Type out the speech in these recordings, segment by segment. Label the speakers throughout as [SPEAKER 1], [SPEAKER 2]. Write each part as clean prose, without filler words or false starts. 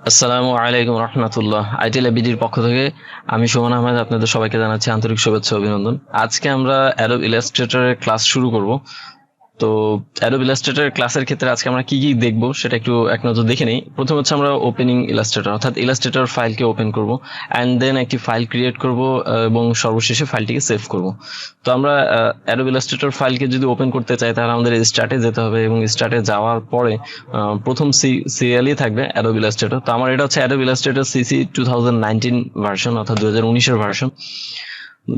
[SPEAKER 1] আসসালামু আলাইকুম রহমতুল্লাহ। ITLabBDর পক্ষ থেকে আমি সুমন আহমেদ আপনাদের সবাইকে জানাচ্ছি আন্তরিক শুভেচ্ছা অভিনন্দন। আজকে আমরা অ্যাডোব ইলাস্ট্রেটরের ক্লাস শুরু করব। তো অ্যাডোব ইলাস্ট্রেটর ক্লাসের ক্ষেত্রে আজকে আমরা কি কি দেখব সেটা একটু এক নজর দেখে নেই। প্রথম হচ্ছে আমরা ওপেনিং ইলাস্ট্রেটর অর্থাৎ ইলাস্ট্রেটর ফাইলকে ওপেন করব, অ্যান্ড দেন একটি ফাইল ক্রিয়েট করব এবং সর্বশেষে ফাইলটিকে সেভ করব। তো আমরা অ্যাডোব ইলাস্ট্রেটর ফাইলকে যদি ওপেন করতে চাই তাহলে আমাদের স্টার্টে যেতে হবে, এবং স্টার্টে যাওয়ার পরে প্রথম সিরিয়ালই থাকবে অ্যাডোব ইলাস্ট্রেটর। তো আমার এটা হচ্ছে অ্যাডোব ইলাস্ট্রেটর সিসি 2019 ভার্সন অর্থাৎ 2019-এর ভার্সন।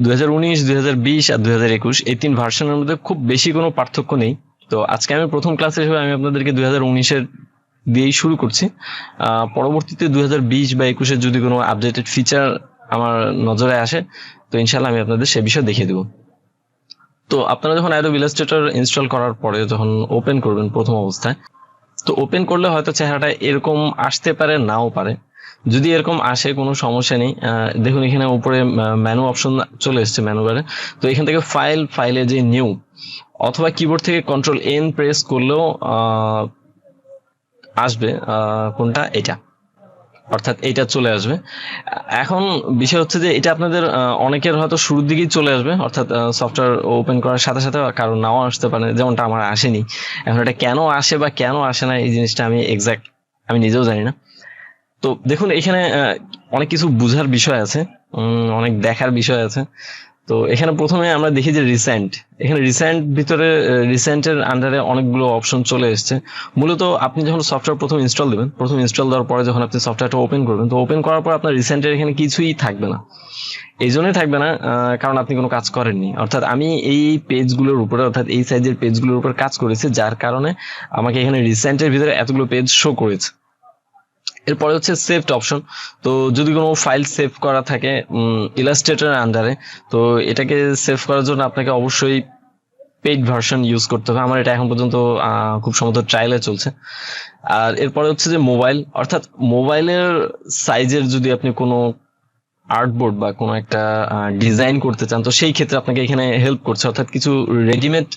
[SPEAKER 1] 2019, 2020 আর 2021 এই তিন ভার্সনের মধ্যে খুব বেশি কোনো পার্থক্য নেই। তো আজকে আমি প্রথম ক্লাস হিসেবে আমি আপনাদেরকে 2019-এর দিয়েই শুরু করছি। পরবর্তীতে 2020 বা 21-এর যদি কোনো আপডেটেড ফিচার আমার নজরে আসে তো ইনশাল্লাহ আমি আপনাদের সে বিষয়ে দেখিয়ে দেবো। তো আপনারা যখন অ্যাডোব ইলাস্ট্রেটর ইনস্টল করার পরে যখন ওপেন করবেন প্রথম অবস্থায়, তো ওপেন করলে হয়তো চেহারাটা এরকম আসতে পারে, নাও পারে। যদি এরকম আসে কোনো সমস্যা নেই। দেখুন এখানে উপরে মেনু অপশন চলে এসছে মেনু বারে। তো এখান থেকে ফাইলে যে নিউ অথবা কিবোর্ড থেকে Ctrl+N প্রেস করলেও আসবে কোনটা, এটা অর্থাৎ এইটা চলে আসবে। এখন বিষয় হচ্ছে যে এটা আপনাদের অনেকের হয়তো শুরুর দিকেই চলে আসবে, অর্থাৎ সফটওয়্যার ওপেন করার সাথে সাথে, কারণ নাও আসতে পারে, যেমনটা আমার আসেনি। এখন এটা কেন আসে বা কেন আসে না এই জিনিসটা আমি নিজেও জানি না। তো দেখুন এখানে অনেক কিছু বুঝার বিষয় আছে, অনেক দেখার বিষয় আছে। তো এখানে প্রথমে আমরা দেখি যে এখানে ভিতরে রিসেন্টের আন্ডারে অনেকগুলো অপশন চলে এসছে। মূলত আপনি যখন সফটওয়্যার প্রথম ইনস্টল দেওয়ার পরে যখন আপনি সফটওয়্যারটা ওপেন করবেন, তো ওপেন করার পর আপনার রিসেন্টের এখানে কিছুই থাকবে না। এই জন্যই থাকবে না কারণ আপনি কোনো কাজ করেননি। অর্থাৎ আমি এই পেজগুলোর উপরে অর্থাৎ এই সাইজের পেজগুলোর উপর কাজ করেছি, যার কারণে আমাকে এখানে রিসেন্টের ভিতরে এতগুলো পেজ শো করেছে। এরপরে হচ্ছে সেভড অপশন। তো যদি কোনো ফাইল সেভ করা থাকে ইলাস্ট্রেটরের আন্ডারে, তো এটাকে সেভ করার জন্য আপনাকে অবশ্যই পেইড ভার্সন ইউজ করতে হবে। আমার এটা এখন পর্যন্ত খুব সম্ভবত ট্রায়ালে চলছে। আর এরপরে হচ্ছে যে মোবাইল, অর্থাৎ মোবাইলের সাইজের যদি আপনি কোনো আর্টবোর্ড বা কোনো একটা ডিজাইন করতে চান, তো সেই ক্ষেত্রে আপনাকে এখানে হেল্প করছে, অর্থাৎ কিছু রেডিমেড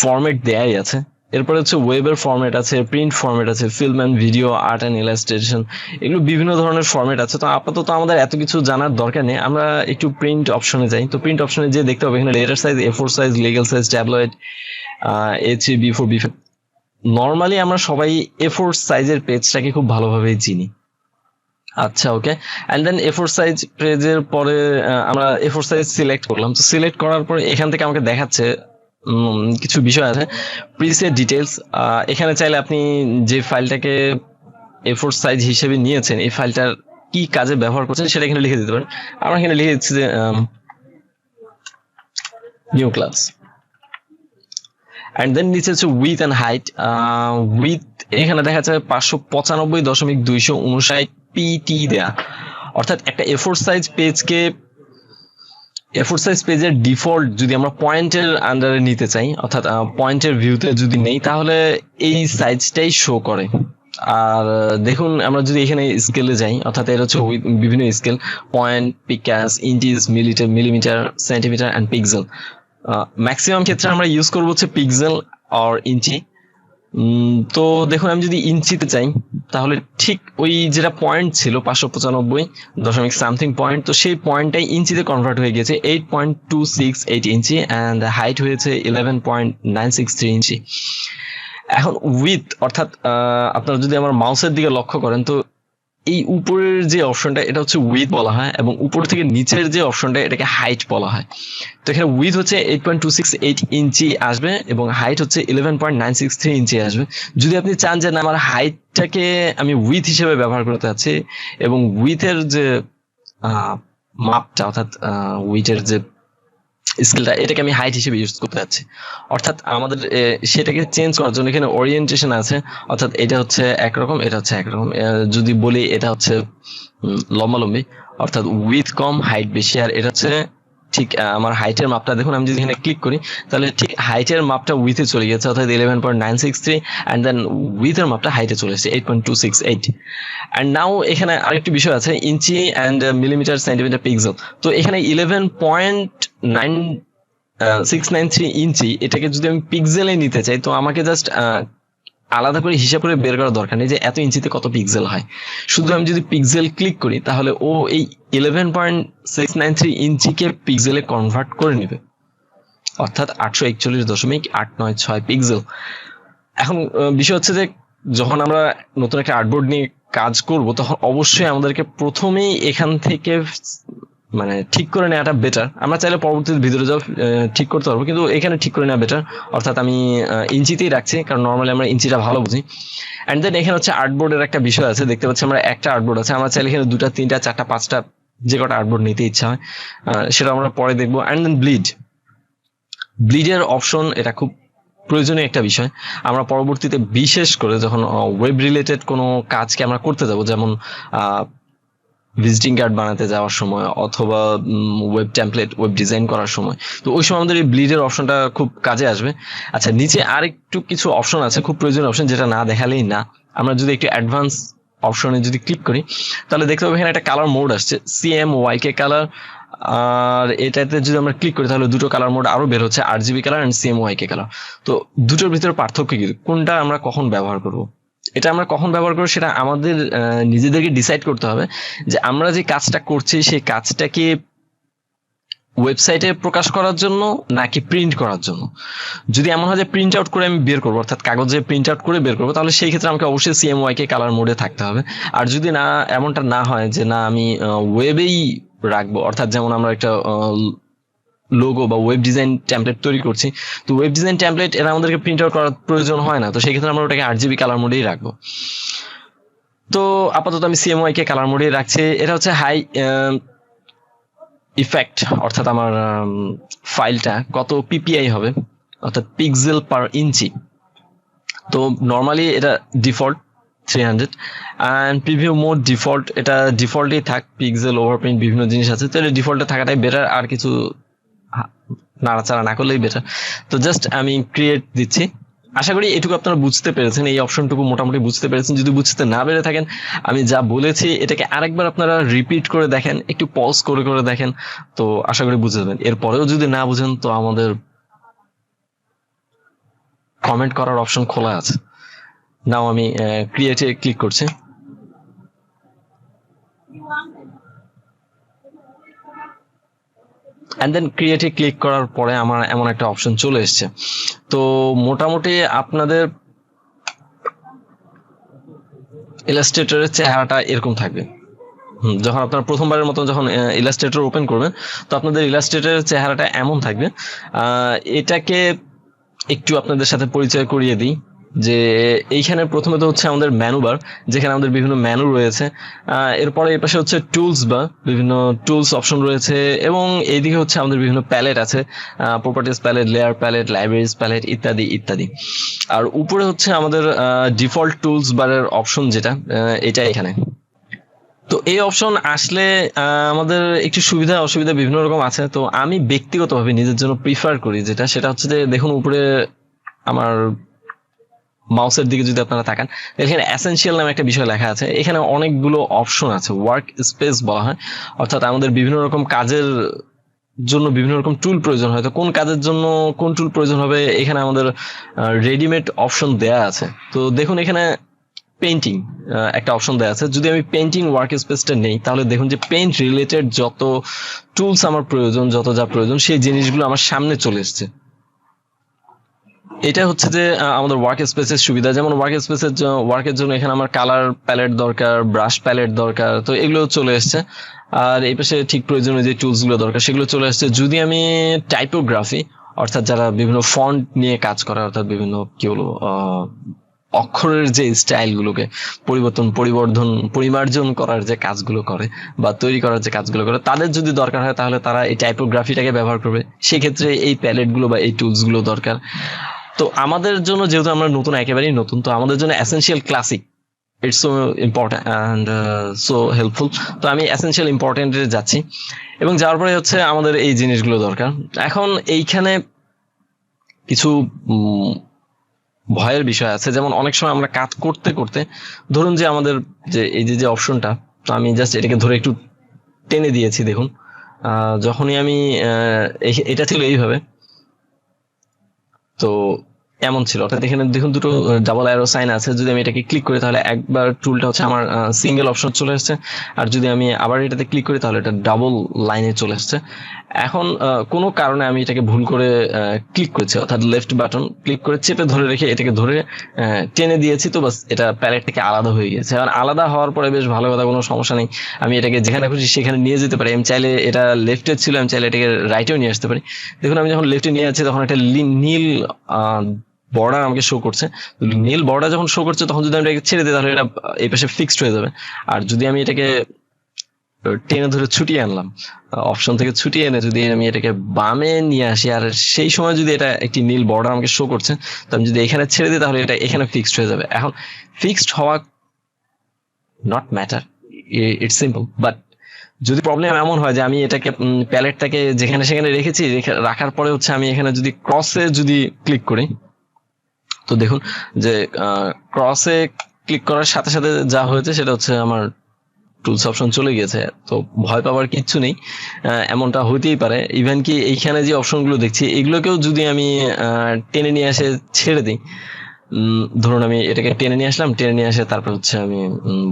[SPEAKER 1] ফরম্যাট দেয়াই আছে। এরপরে হচ্ছে ওয়েবের ফরম্যাট আছে, প্রিন্ট ফরম্যাট আছে, film and video, art and illustration, এগুলো বিভিন্ন ধরনের ফরম্যাট আছে। তো আপাতত আমাদের এত কিছু জানার দরকার নেই, আমরা একটু প্রিন্ট অপশনে যাই। তো প্রিন্ট অপশনে যে দেখতে হবে এখানে letter size, A4 size, legal size, tabloid, A3, B4, B5। Normally আমরা সবাই A4 সাইজের পেজটাকে খুব ভালোভাবেই চিনি। আচ্ছা, ওকে। অ্যান্ড দেন A4 সাইজ পেজের পরে আমরা A4 সাইজ সিলেক্ট করলাম। তো সিলেক্ট করার পরে এখান থেকে আমাকে দেখাচ্ছে কিছু বিষয় আছে, প্রিসেট ডিটেলস। এখানে চাইলে আপনি যে ফাইলটাকে A4 সাইজ হিসেবে নিয়েছেন, এই ফাইলটার কি কাজে ব্যবহার করছেন সেটা এখানে লিখে দিতে পারেন। আমরা এখানে লিখে দিচ্ছি যে নিউ ক্লাস। অ্যান্ড দেন নিচে হচ্ছে উইথ অ্যান্ড হাইট। উইথ এখানে দেখা যাচ্ছে 595.259 PT দেয়া, অর্থাৎ একটা A4 সাইজ পেজের ডিফল্ট যদি আমরা পয়েন্টের আন্ডারে নিতে চাই, অর্থাৎ পয়েন্টের ভিউতে যদি নেই, তাহলে এই সাইজটাই শো করে। আর দেখুন আমরা যদি এখানে স্কেলে যাই, অর্থাৎ এটা হচ্ছে বিভিন্ন scale, point, picas, inches, millimetre, centimetre and pixel. Maximum ক্ষেত্রে আমরা ইউজ করবো হচ্ছে পিক্সেল আর ইঞ্চি। তো দেখুন আমি যদি ইঞ্চিতে চাই তাহলে ঠিক ওই যেটা পয়েন্ট ছিল 595.সামথিং পয়েন্ট, তো সেই পয়েন্টটাই ইঞ্চিতে কনভার্ট হয়ে গেছে 8.268 ইঞ্চি, অ্যান্ড হাইট হয়েছে 11.963 ইঞ্চি। এখন উইথ অর্থাৎ আপনারা যদি আমার মাউসের দিকে লক্ষ্য করেন, তো এই উপরের যে অপশনটা এটা হচ্ছে উইথ বলা হয়, এবং উপর থেকে নিচের যে অপশনটা এটাকে হাইট বলা হয়। তো এখানে উইথ হচ্ছে 8.268 ইঞ্চি আসবে এবং হাইট হচ্ছে 11.963 ইঞ্চি আসবে। যদি আপনি চান যে না আমার হাইটটাকে আমি উইথ হিসেবে ব্যবহার করতে চাচ্ছি এবং উইথের যে মাপটা অর্থাৎ উইথের যে স্কেলটা এটাকে আমি হাইট হিসেবে ইউজ করতে যাচ্ছি, অর্থাৎ আমাদের সেটাকে চেঞ্জ করার জন্য এখানে ওরিয়েন্টেশন আছে, অর্থাৎ এটা হচ্ছে একরকম, এটা হচ্ছে একরকম। যদি বলি এটা হচ্ছে লম্বালম্বি, অর্থাৎ উইথ কম হাইট বেশি, আর এটা হচ্ছে ঠিক আমার হাইটের মাপটা দেখুন আমি যদি এখানে ক্লিক করি তাহলে ঠিক হাইটের মাপটা উইথে চলে গেছে, অর্থাৎ 11.963, অ্যান্ড দেন উইথের মাপটা হাইটে চলে এসেছে 8.268। অ্যান্ড নাও এখানে আরেকটি বিষয় আছে, ইঞ্চি অ্যান্ড মিলিমিটার, সেন্টিমিটার, পিক্সেল। তো এখানে 11.9693 ইঞ্চি, এটাকে যদি আমি পিক্সেলে নিতে চাই তো আমাকে জাস্ট আলাদা করে হিসাব করে বের করার দরকার নেই যে এত ইঞ্চিতে কত পিক্সেল হয়। শুধু আমি যদি পিক্সেল ক্লিক করি তাহলে ও এই 11.693 ইঞ্চিকে পিক্সেলে কনভার্ট করে নেবে, অর্থাৎ 841.896 পিক্সেল। এখন বিষয় হচ্ছে যে যখন আমরা নতুন একটা আর্টবোর্ড নিয়ে কাজ করব তখন অবশ্যই আমাদেরকে প্রথমেই এখান থেকে মানে ঠিক করে নেওয়াটা বেটার। আমরা চাইলে পরবর্তীতে ভিতরে যাও ঠিক করতে পারবো, কিন্তু এখানে ঠিক করে নেওয়া বেটার। অর্থাৎ আমি ইঞ্চিতেই রাখছি, কারণ নর্মালি আমরা ইঞ্চিটা ভালো বুঝি। অ্যান্ড দেন এখানে হচ্ছে আর্টবোর্ডের একটা বিষয় আছে, দেখতে পাচ্ছি আমরা একটা আর্টবোর্ড আছে, আমরা চাইলে এখানে 2টা 3টা 4টা 5টা যে কটা আর্টবোর্ড নিতে ইচ্ছা হয় সেটা আমরা পরে দেখবো। অ্যান্ড দেন ব্লিডের অপশন, এটা খুব প্রয়োজনীয় একটা বিষয়। আমরা পরবর্তীতে বিশেষ করে যখন ওয়েব রিলেটেড কোনো কাজকে আমরা করতে যাব, যেমন ভিজিটিং কার্ড বানাতে যাওয়ার সময় অথবা ওয়েব টেমপ্লেট, ওয়েব ডিজাইন করার সময়, তো ওই সময় আমাদের এই ব্লিডের অপশনটা খুব কাজে আসবে। আচ্ছা, নিচে আরেকটু কিছু অপশন আছে, খুব প্রয়োজনীয় অপশন, যেটা না দেখালেই না। আমরা যদি একটু অ্যাডভান্স অপশনে যদি ক্লিক করি তাহলে দেখতে পাবো এখানে একটা কালার মোড আসছে, cmyk কালার। আর এটাতে যদি আমরা ক্লিক করি তাহলে দুটো কালার মোড আরো বের হচ্ছে, RGB colour and cmyk colour. তো দুটোর ভিতরে পার্থক্য কি, কোনটা আমরা কখন ব্যবহার করব, এটা আমরা কখন ব্যবহার করবো সেটা আমাদের নিজেদেরকে ডিসাইড করতে হবে যে আমরা যে কাজটা করছি সেই কাজটাকে ওয়েবসাইটে প্রকাশ করার জন্য নাকি প্রিন্ট করার জন্য। যদি এমন হয় যে প্রিন্ট আউট করে আমি বের করবো, অর্থাৎ কাগজে প্রিন্ট আউট করে বের করবো, তাহলে সেই ক্ষেত্রে আমাকে অবশ্যই cmyk কালার মোডে থাকতে হবে। আর যদি না এমনটা না হয় যে না আমি ওয়েবেই রাখবো, অর্থাৎ যেমন আমরা একটা লোগো বা ওয়েব ডিজাইন টেমপ্লেট তৈরি করছি, তো ওয়েব ডিজাইন টেমপ্লেট এরা আমাদেরকে প্রিন্ট আউট করার প্রয়োজন হয় না, তো সেই ক্ষেত্রে আমরা ওটাকে RGB কালার মোডেই রাখবো। তো আপাতত আমি cmyk কালার মোডেই রাখছি। এটা হচ্ছে হাই ইফেক্ট, অর্থাৎ আমার ফাইলটা কত পিপিআই হবে, অর্থাৎ পিক্সেল পার ইঞ্চি। তো নর্মালি এটা default 300 and preview mode default, এটা ডিফল্টই থাক, পিক্সেল ওভারপ্রিন্ট বিভিন্ন জিনিস আছে, তো এটা ডিফল্টে থাকাটাই বেটার, আর কিছু নাড়াচাড়া না করলেই বেটার। তো জাস্ট আমি ক্রিয়েট দিচ্ছি। আশা করি এটুকু আপনারা বুঝতে পেরেছেন, এই অপশনটুকু মোটামুটি বুঝতে পেরেছেন। যদি বুঝতে না পেরে থাকেন, আমি যা বলেছি এটাকে আরেকবার আপনারা রিপিট করে দেখেন, একটু পজ করে করে দেখেন, তো আশা করি বুঝে যাবেন। এরপরেও যদি না বুঝেন তো আমাদের কমেন্ট করার অপশন খোলা আছে। নাও আমি ক্রিয়েটে ক্লিক করছি। অ্যান্ড দেন ক্রিয়েটে ক্লিক করার পরে আমার এমন একটা অপশন চলে এসছে। তো মোটামুটি আপনাদের ইলাস্ট্রেটরের চেহারাটা এরকম থাকবে। যখন আপনারা প্রথমবারের মতো যখন ইলাস্ট্রেটর ওপেন করবেন, তো আপনাদের ইলাস্ট্রেটরের চেহারাটা এমন থাকবে। এটাকে একটু আপনাদের সাথে পরিচয় করিয়ে দিই যে এইখানে প্রথমে তো হচ্ছে আমাদের মেনু বার, যেখানে আমাদের বিভিন্ন মেনু রয়েছে। এরপরে এই পাশে হচ্ছে টুলস বা বিভিন্ন টুলস অপশন রয়েছে, এবং এইদিকে হচ্ছে আমাদের বিভিন্ন প্যালেট আছে, properties palette, layer palette, libraries palette ইত্যাদি ইত্যাদি। আর উপরে হচ্ছে আমাদের ডিফল্ট টুলস বারের অপশন, যেটা এটা এখানে। তো এই অপশন আসলে আমাদের একটু সুবিধা অসুবিধা বিভিন্ন রকম আছে। তো আমি ব্যক্তিগতভাবে নিজের জন্য প্রিফার করি যেটা, সেটা হচ্ছে যে দেখুন উপরে আমার মাউসের দিকে যদি আপনারা তাকান, এখানে এসেনশিয়াল নামে একটা বিষয় লেখা আছে। এখানে অনেকগুলো অপশন আছে, ওয়ার্ক স্পেস বলা হয়, অর্থাৎ আমাদের বিভিন্ন রকম কাজের জন্য বিভিন্ন রকম টুল প্রয়োজন হয়। তো কোন কাজের জন্য কোন টুল প্রয়োজন হবে এখানে আমাদের রেডিমেড অপশন দেয়া আছে। তো দেখুন এখানে পেইন্টিং একটা অপশন দেওয়া আছে। যদি আমি পেইন্টিং ওয়ার্ক স্পেসটা নেই, তাহলে দেখুন যে পেইন্ট রিলেটেড যত টুলস আমার প্রয়োজন, যত যা প্রয়োজন, সেই জিনিসগুলো আমার সামনে চলে এসছে। এটা হচ্ছে যে আমাদের ওয়ার্ক স্পেসের সুবিধা। যেমন ওয়ার্ক স্পেসের ওয়ার্কের জন্য এখানে আমার কালার প্যালেট দরকার, ব্রাশ প্যালেট দরকার, তো এগুলো চলে এসছে। আর এই পাশে ঠিক প্রয়োজনীয় যে টুলস গুলো দরকার সেগুলো চলে আসছে। যদি আমি টাইপোগ্রাফি, অর্থাৎ যারা বিভিন্ন ফন্ট নিয়ে কাজ করে, অর্থাৎ বিভিন্ন কি বলবো অক্ষরের যে স্টাইলগুলোকে পরিমার্জন করার যে কাজগুলো করে বা তৈরি করার যে কাজগুলো করে, তাদের যদি দরকার হয় তাহলে তারা এই টাইপোগ্রাফিটাকে ব্যবহার করবে। সেক্ষেত্রে এই প্যালেটগুলো বা এই টুলসগুলো দরকার। তো আমাদের জন্য যেহেতু আমরা নতুন, একেবারেই নতুন, তো আমাদের জন্য essential classic it's so important and so helpful. তো আমি এসেনশিয়াল ইম্পর্টেন্টে যাচ্ছি, এবং যাওয়ার পরে হচ্ছে আমাদের এই জিনিসগুলো দরকার। এখন এইখানে কিছু ভয়ের বিষয় আছে। যেমন অনেক সময় আমরা কাজ করতে করতে, ধরুন যে আমাদের যে এই যে অপশনটা, তো আমি জাস্ট এটাকে ধরে একটু টেনে দিয়েছি। দেখুন যখনই আমি এটা ছিল এইভাবে, তো এমন ছিল, অর্থাৎ এখানে দেখুন দুটো ডাবল অ্যারো সাইন আছে। যদি আমি এটাকে ক্লিক করি তাহলে একবার টুলটা হচ্ছে আমার সিঙ্গেল অপশন চলে আসছে, আর যদি আমি আবার এটাতে ক্লিক করি তাহলে এটা ডাবল লাইনে চলে আসছে। এখন কোনো কারণে আমি এটাকে ভুল করে ক্লিক করেছি, অর্থাৎ লেফট বাটন ক্লিক করে চেপে ধরে রেখে এটাকে ধরে টেনে দিয়েছি, তো বাস এটা প্যালেট থেকে আলাদা হয়ে গেছে। এখন আলাদা হওয়ার পরে বেশ ভালো কথা, কোনো সমস্যা নেই, আমি এটাকে যেখানে খুশি সেখানে নিয়ে যেতে পারি। আমি চাইলে এটা লেফটে ছিল, আমি চাইলে এটাকে রাইটেও নিয়ে আসতে পারি। দেখুন আমি যখন লেফটে নিয়ে যাচ্ছি তখন একটা নীল বর্ডার আমাকে শো করছে। নীল বর্ডার যখন শো করছে তখন যদি আমি এটাকে ছেড়ে দিই তাহলে এটা এই পাশে ফিক্সড হয়ে যাবে। আর যদি আমি এটাকে টেনে ধরে ছুটিয়ে আনলাম, অপশন থেকে ছুটিয়ে এনে যদি আমি এটাকে বামে নিয়ে আসি, আর সেই সময় যদি এটা একটি নীল বর্ডার আমাকে শো করছে, তো আমি যদি এখানে ছেড়ে দিই তাহলে এটা এখানে ফিক্সড হয়ে যাবে। এখন ফিক্সড হওয়া not matter, it's simple, but যদি প্রবলেম এমন হয় যে আমি এটাকে প্যালেটটাকে যেখানে সেখানে রেখেছি, রাখার পরে হচ্ছে আমি এখানে যদি ক্রসে যদি ক্লিক করি, তো দেখুন যে ক্রসে ক্লিক করার সাথে সাথে যা হয়েছে সেটা হচ্ছে আমার টুলস অপশন চলে গেছে। তো ভয় পাওয়ার কিচ্ছু নেই, এমনটা হইতেই পারে। ইভেন কি এইখানে যে অপশনগুলো দেখছি এগুলোকেও যদি আমি টেনে নিয়ে এসে ছেড়ে দিই, ধরুন আমি এটাকে টেনে নিয়ে আসলাম, টেনে নিয়ে আসে তারপর হচ্ছে আমি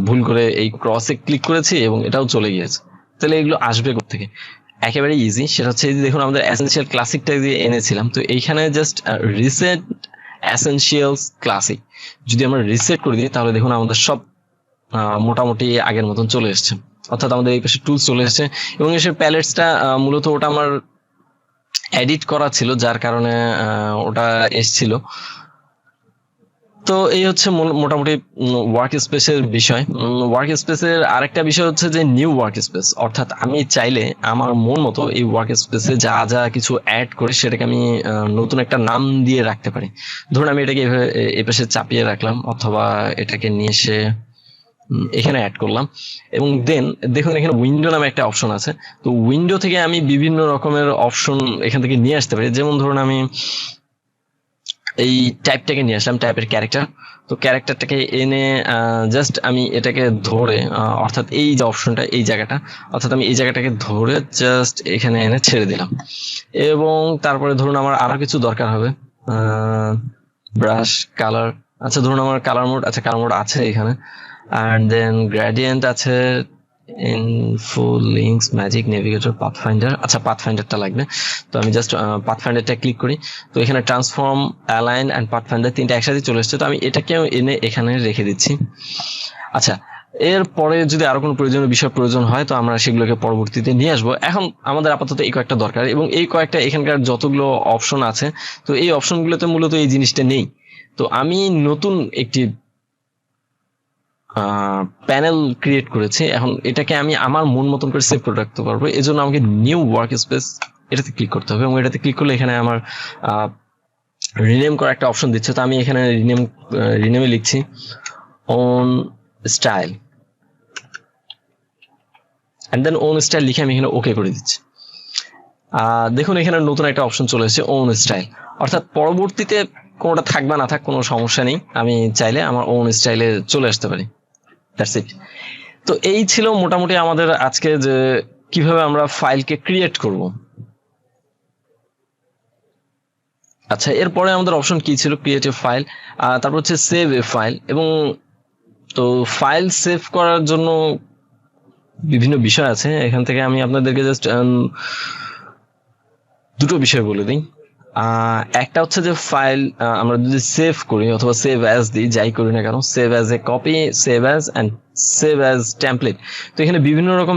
[SPEAKER 1] ভুল করে এই ক্রসে ক্লিক করেছি এবং এটাও চলে গিয়েছে, তাহলে এগুলো আসবে কোত্থেকে? একেবারে ইজি, সেটা হচ্ছে দেখুন আমাদের এসেনশিয়াল ক্লাসিকটা দিয়ে এনেছিলাম, তো এইখানে জাস্ট রিসেট এসেনশিয়ালস ক্লাসিক যদি আমরা রিসেট করে দিই তাহলে দেখুন আমাদের সব মোটামুটি আগের মতন চলে এসছে, অর্থাৎ আমাদের এই পাশে টুলস চলে এসছে। এবং এসে প্যালেটসটা মূলত ওটা আমার এডিট করা ছিল, যার কারণে ওটা এসছিল। তো এই হচ্ছে মোটামুটি ওয়ার্ক স্পেসের বিষয়। ওয়ার্ক স্পেসের আরেকটা বিষয় হচ্ছে যে নিউ ওয়ার্ক স্পেস, অর্থাৎ আমি চাইলে আমার মন মতো এই ওয়ার্ক স্পেসে যা যা কিছু অ্যাড করে সেটাকে আমি নতুন একটা নাম দিয়ে রাখতে পারি। ধরুন আমি এটাকে এই পাশে চাপিয়ে রাখলাম, অথবা এটাকে নিয়ে এসে এখানে অ্যাড করলাম, এবং দেন দেখুন এখানে উইন্ডো নামে একটা অপশন আছে। তো উইন্ডো থেকে আমি বিভিন্ন রকমের অপশন এখান থেকে নিয়ে আসতে পারি। যেমন ধরুন আমি এই টাইপটাকে নিয়ে আসলাম, টাইপের ক্যারেক্টার। তো ক্যারেক্টারটাকে এনে জাস্ট আমি এটাকে ধরে, অর্থাৎ এই যে অপশনটা এই জায়গাটা, অর্থাৎ আমি এই জায়গাটাকে ধরে জাস্ট এখানে এনে ছেড়ে দিলাম। এবং তারপরে ধরুন আমার আরো কিছু দরকার হবে, ব্রাশ, কালার। আচ্ছা ধরুন আমার কালার মোড, আচ্ছা কালার মোড আছে এখানে, and then gradient আছে, info, links, magic, navigator, pathfinder. আচ্ছা পাথফাইন্ডারটা লাগবে, তো আমি জাস্ট পাথফাইন্ডারটা ক্লিক করি। তো এখানে ট্রান্সফর্ম, অ্যালাইন অ্যান্ড পাথফাইন্ডার তিনটা একসাথে চলে এসছে, তো আমি এটাকেও এনে এখানে রেখে দিচ্ছি। আচ্ছা এরপরে যদি আরো কোনো প্রয়োজনীয় বিষয় প্রয়োজন হয় তো আমরা সেগুলোকে পরবর্তীতে নিয়ে আসবো। এখন আমাদের আপাতত এই কয়েকটা দরকার, এবং এই কয়েকটা এখানকার যতগুলো অপশন আছে তো এই অপশনগুলোতে মূলত এই জিনিসটা নেই। তো আমি নতুন একটি প্যানেল ক্রিয়েট করেছি, এখন এটাকে আমি আমার মন মতন করে সেভ করে রাখতে পারবো। এই জন্য আমাকে নিউ ওয়ার্ক স্পেস এটাতে ক্লিক করতে হবে, এবং এটাতে ক্লিক করলে এখানে আমার রিনেম করা একটা অপশন দিচ্ছে। তো আমি এখানে রিনেমে লিখছি own style, and then own style লিখে আমি এখানে ওকে করে দিচ্ছি। দেখুন এখানে নতুন একটা অপশন চলে এসেছে ওন স্টাইল, অর্থাৎ পরবর্তীতে কোনোটা থাক বা না থাক কোনো সমস্যা নেই, আমি চাইলে আমার ওন স্টাইলে চলে আসতে পারি। That's it. তো এই ছিল মোটামুটি আমাদের আজকে যে কিভাবে আমরা ফাইলকে ক্রিয়েট করব। আচ্ছা এরপরে আমাদের অপশন কি ছিল? ক্রিয়েট এ ফাইল, তারপর হচ্ছে সেভ এ ফাইল। এবং তো ফাইল সেভ করার জন্য বিভিন্ন বিষয় আছে, এখান থেকে আমি আপনাদেরকে জাস্ট দুটো বিষয় বলে দিই। একটা হচ্ছে যে ফাইল আমরা যদি সেভ করি অথবা সেভ অ্যাজ দিই, যাই করি না কেন, save as a copy, save as and save as template. তো এখানে বিভিন্ন রকম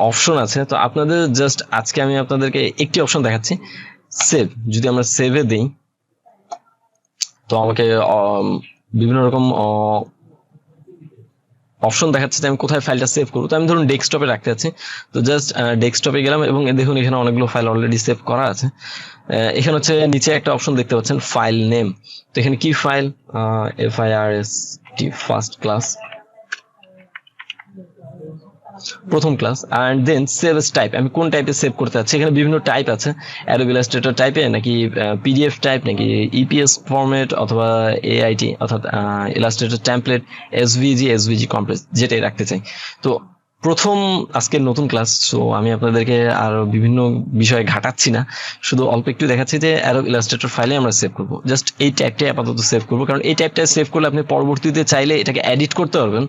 [SPEAKER 1] অপশন আছে, তো আপনাদের জাস্ট আজকে আমি আপনাদেরকে একটি অপশন দেখাচ্ছি, সেভ। যদি আমরা সেভে দিই তো আমাকে বিভিন্ন রকম অপশন দেখাচ্ছে যে আমি কোথায় ফাইলটা সেভ করবো। তো আমি ধরুন ডেস্কটপে রাখতে আছি, তো জাস্ট ডেস্কটপে গেলাম, এবং দেখুন এখানে অনেকগুলো ফাইল অলরেডি সেভ করা আছে। এখানে হচ্ছে নিচে একটা অপশন দেখতে পাচ্ছেন ফাইল নেম। তো এখানে কি ফাইল, FIRST ফার্স্ট ক্লাস, প্রথম class. And then save as type, আমি কোন টাইপে সেভ করতে চাচ্ছি। এখানে বিভিন্ন টাইপ আছে, Adobe Illustrator টাইপে, নাকি PDF টাইপ, নাকি EPS ফরম্যাট, অথবা AIT অর্থাৎ Illustrator template, SVG, SVG complex, যেটাই রাখতে চাই। তো প্রথম আজকের নতুন ক্লাস, সো আমি আপনাদেরকে আর বিভিন্ন বিষয়ে ঘাটাচ্ছি না, শুধু অল্প একটু দেখাচ্ছি যে Adobe Illustrator ফাইলে আমরা সেভ করব। জাস্ট এই ট্যাগটাই আপাতত সেভ করব, কারণ এই ট্যাগটা সেভ করলে আপনি পরবর্তীতে চাইলে এটাকে এডিট করতে পারবেন।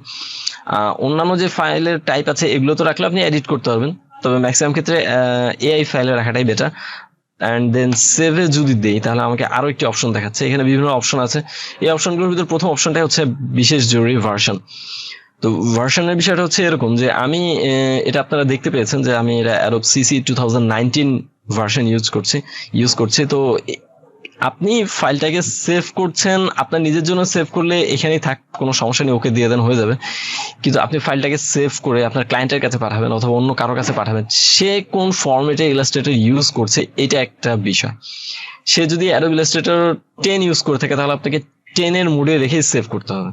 [SPEAKER 1] অন্যান্য যে ফাইলের টাইপ আছে এগুলো তো রাখলে আপনি এডিট করতে পারবেন, তবে ম্যাক্সিমাম ক্ষেত্রে এআই ফাইলে রাখাটাই বেটার। অ্যান্ড দেন সেভে যদি দেই তাহলে আমাকে আরো একটি অপশন দেখাচ্ছে। এখানে বিভিন্ন অপশন আছে, এই অপশনগুলোর ভিতরে প্রথম অপশনটা হচ্ছে বিশেষ জরুরি ভার্সন। তো ভার্সনের বিষয়টা হচ্ছে এরকম যে আমি এটা আপনারা দেখতে পেয়েছেন যে আমি এটা Adobe CC 2019 ভার্সন ইউজ করছি। তো আপনি ফাইলটাকে সেভ করছেন, আপনার নিজের জন্য সেভ করলে এখানেই থাক, কোনো সমস্যা নেই, ওকে দিয়ে দেন, হয়ে যাবে। কিন্তু আপনি ফাইলটাকে সেভ করে আপনার ক্লায়েন্টের কাছে পাঠাবেন অথবা অন্য কারো কাছে পাঠাবেন, সে কোন ফরম্যাটে ইলাস্ট্রেটর ইউজ করছে এটা একটা বিষয়। সে যদি Adobe Illustrator 10 ইউজ করে থাকে তাহলে আপনাকে 10 এর মোডে রেখে সেভ করতে হবে,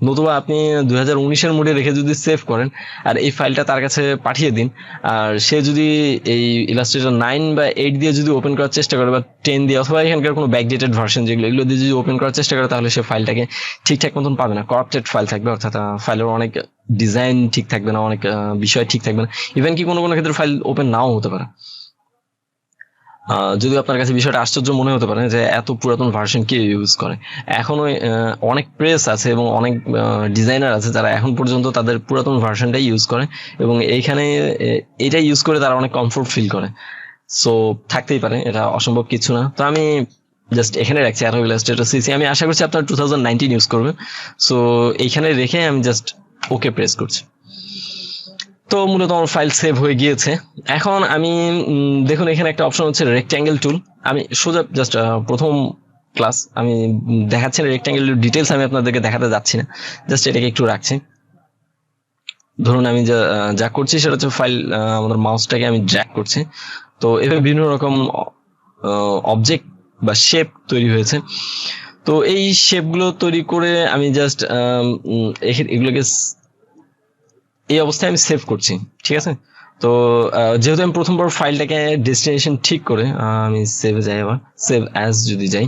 [SPEAKER 1] নতুবা আপনি 2019 মোডে রেখে যদি সেভ করেন আর এই ফাইলটা তার কাছে পাঠিয়ে দিন, আর সে যদি এই Illustrator 9 বা 8 দিয়ে যদি ওপেন করার চেষ্টা করে বা 10 দিয়ে অথবা এখানকার কোনো ব্যাকডেটেড ভার্সন এগুলো দিয়ে যদি ওপেন করার চেষ্টা করে তাহলে সে ফাইলটাকে ঠিকঠাক মতন পাবে না, করাপ্টেড ফাইল থাকবে, অর্থাৎ ফাইলের অনেক ডিজাইন ঠিক থাকবে না, অনেক বিষয় ঠিক থাকবে না, ইভেন কি কোনো ক্ষেত্রে ফাইল ওপেন নাও হতে পারে। যদি আপনার কাছে বিষয়টা আশ্চর্য মনে হতে পারে যে এত পুরাতন ভার্সন কে ইউজ করে, এখনো অনেক প্রেস আছে এবং অনেক ডিজাইনার আছে যারা এখন পর্যন্ত তাদের পুরাতন ভার্সনটাই ইউজ করে এবং এইখানে এটা ইউজ করে তারা অনেক কমফোর্ট ফিল করে। সো থাকতেই পারে, এটা অসম্ভব কিছু না। তো আমি জাস্ট এখানে রাখছি Adobe Illustrator CC। আমি আশা করছি আপনারা 2019 ইউজ করবেন। সো এইখানে রেখে আমি জাস্ট ওকে প্রেস করছি। তো মূলত আমার ফাইল সেভ হয়ে গিয়েছে। এখন আমি দেখুন এখানে একটা অপশন হচ্ছে রেক্ট্যাঙ্গেল টুল। আমি সোজা জাস্ট প্রথম ক্লাস আমি দেখাচ্ছি না, রেক্ট্যাঙ্গেল ডিটেলস আমি আপনাদেরকে দেখাতে যাচ্ছি না, জাস্ট এটাকে একটু রাখছি। ধরুন আমি যা করছি সেটা হচ্ছে ফাইল, আমাদের মাউসটাকে আমি ড্র্যাগ করছি। তো এভাবে বিভিন্ন রকম অবজেক্ট বা শেপ তৈরি হয়েছে। তো এই শেপগুলো তৈরি করে আমি জাস্ট এগুলোকে এই অবস্থায় আমি সেভ করছি, ঠিক আছে। তো যেহেতু আমি প্রথমবার ফাইলটাকে ডেস্টিনেশন ঠিক করে আমি সেভে যাই, আবার সেভ অ্যাজ যদি যাই,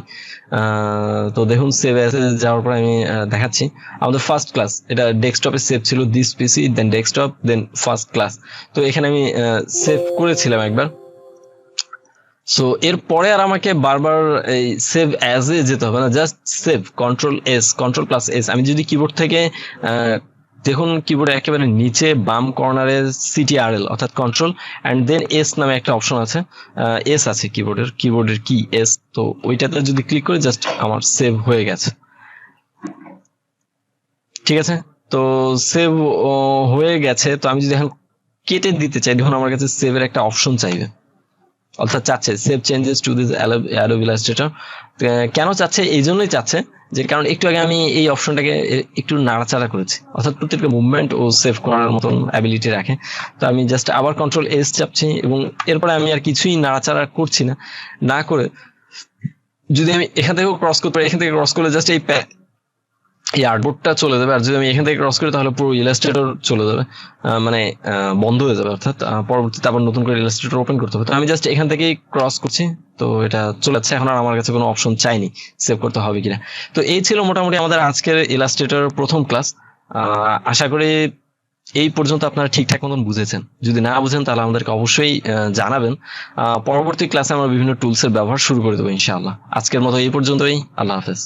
[SPEAKER 1] তো দেখুন সেভ অ্যাজ যাওয়ার পর আমি দেখাচ্ছি আমাদের ফার্স্ট ক্লাস, এটা ডেস্কটপে সেভ ছিল, this PC then desktop then first class. তো এখানে আমি সেভ করেছিলাম একবার। সো এরপরে আর আমাকে বারবার এই সেভ অ্যাজ এ যেতে হবে না, জাস্ট সেভ কন্ট্রোল+S। আমি যদি কিবোর্ড থেকে দেখুন কিবোর্ডে একেবারে নিচে বাম কর্নারে CTRL অর্থাৎ কন্ট্রোল অ্যান্ড দেন S নামে একটা অপশন আছে, S আছে কিবোর্ডের কি S, তো ওইটাতে যদি ক্লিক করে জাস্ট আমার সেভ হয়ে গেছে, ঠিক আছে। তো সেভ হয়ে গেছে। তো আমি যদি এখন কেটে দিতে চাই, দেখুন আমার কাছে সেভের একটা অপশন চাইবে, অর্থাৎ চাচ্ছে save changes to this Adobe Illustrator। কেন চাচ্ছে? এই জন্যই চাচ্ছে যে কারণ একটু আগে আমি এই অপশনটাকে একটু নাড়াচাড়া করেছি, অর্থাৎ প্রত্যেকটা মুভমেন্ট ও সেভ করার মতন অ্যাবিলিটি রাখে। তো আমি জাস্ট আবার Ctrl+S চাপছি এবং এরপরে আমি আর কিছুই নাড়াচাড়া করছি না করে যদি আমি এখান থেকেও ক্রস করতে পারি, এখান থেকে ক্রস করলে জাস্ট এই আর্টবোর্ডটা চলে যাবে, আর যদি আমি এখান থেকে ক্রস করি তাহলে পুরো ইলাস্ট্রেটর চলে যাবে, মানে বন্ধ হয়ে যাবে, অর্থাৎ পরবর্তীতে আবার নতুন করে ইলাস্ট্রেটর ওপেন করতে হবে। তো আমি জাস্ট এখান থেকেই ক্রস করছি, তো এটা চলে যাচ্ছে। এখন আর আমার কাছে কোনো অপশন চাইনি সেভ করতে হবে কিনা। তো এই ছিল মোটামুটি আমাদের আজকের ইলাস্ট্রেটর প্রথম ক্লাস। আশা করি এই পর্যন্ত আপনারা ঠিকঠাক মতন বুঝেছেন। যদি না বুঝেন তাহলে আমাদেরকে অবশ্যই জানাবেন। পরবর্তী ক্লাসে আমরা বিভিন্ন টুলসের ব্যবহার শুরু করে দেবো ইনশাআল্লাহ। আজকের মতো এই পর্যন্তই, আল্লাহ হাফেজ।